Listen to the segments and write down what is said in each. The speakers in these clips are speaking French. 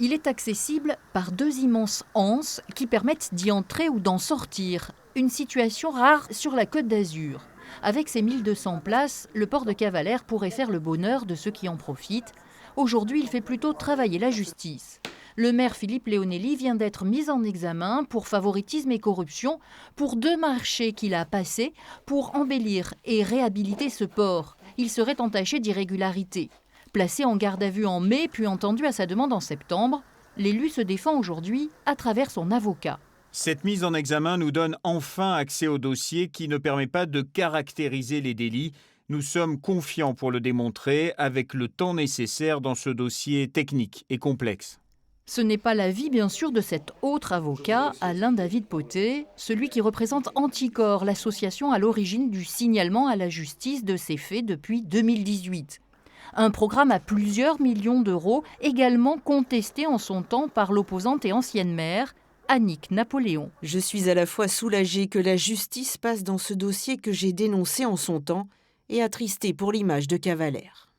Il est accessible par 2 immenses anses qui permettent d'y entrer ou d'en sortir. Une situation rare sur la Côte d'Azur. Avec ses 1200 places, le port de Cavalère pourrait faire le bonheur de ceux qui en profitent. Aujourd'hui, il fait plutôt travailler la justice. Le maire Philippe Léonelli vient d'être mis en examen pour favoritisme et corruption pour 2 marchés qu'il a passés pour embellir et réhabiliter ce port. Il serait entaché d'irrégularités. Placé en garde à vue en mai, puis entendu à sa demande en septembre, l'élu se défend aujourd'hui à travers son avocat. Cette mise en examen nous donne enfin accès au dossier qui ne permet pas de caractériser les délits. Nous sommes confiants pour le démontrer avec le temps nécessaire dans ce dossier technique et complexe. Ce n'est pas l'avis, bien sûr, de cet autre avocat, Alain-David Poté, celui qui représente Anticorps, l'association à l'origine du signalement à la justice de ces faits depuis 2018. Un programme à plusieurs millions d'euros, également contesté en son temps par l'opposante et ancienne maire, Annick Napoléon. Je suis à la fois soulagée que la justice passe dans ce dossier que j'ai dénoncé en son temps et attristée pour l'image de Cavalère.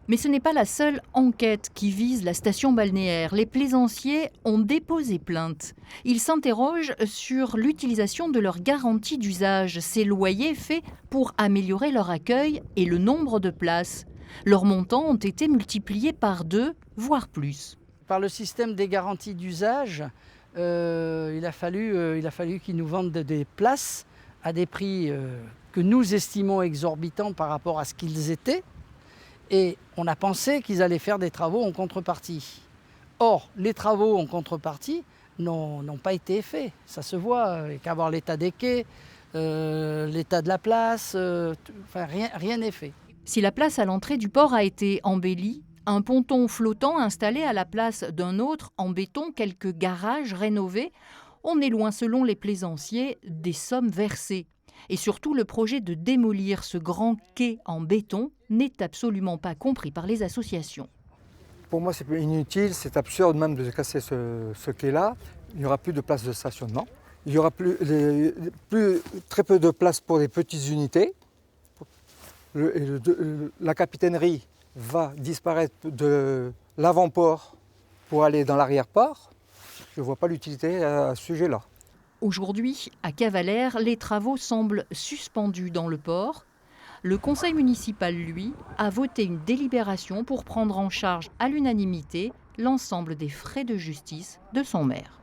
Mais ce n'est pas la seule enquête qui vise la station balnéaire. Les plaisanciers ont déposé plainte. Ils s'interrogent sur l'utilisation de leur garantie d'usage, ces loyers faits pour améliorer leur accueil et le nombre de places. Leurs montants ont été multipliés par 2, voire plus. Par le système des garanties d'usage, il a fallu qu'ils nous vendent des places à des prix que nous estimons exorbitants par rapport à ce qu'ils étaient. Et on a pensé qu'ils allaient faire des travaux en contrepartie. Or, les travaux en contrepartie n'ont pas été faits. Ça se voit, il n'y a qu'à voir l'état des quais, l'état de la place, rien n'est fait. Si la place à l'entrée du port a été embellie, un ponton flottant installé à la place d'un autre en béton, quelques garages rénovés, on est loin, selon les plaisanciers, des sommes versées. Et surtout, le projet de démolir ce grand quai en béton n'est absolument pas compris par les associations. Pour moi, c'est inutile, c'est absurde même de casser ce quai-là. Il n'y aura plus de place de stationnement. Il y aura très peu de place pour les petites unités. La capitainerie va disparaître de l'avant-port pour aller dans l'arrière-port. Je ne vois pas l'utilité à ce sujet-là. Aujourd'hui, à Cavalère, les travaux semblent suspendus dans le port. Le conseil municipal, lui, a voté une délibération pour prendre en charge à l'unanimité l'ensemble des frais de justice de son maire.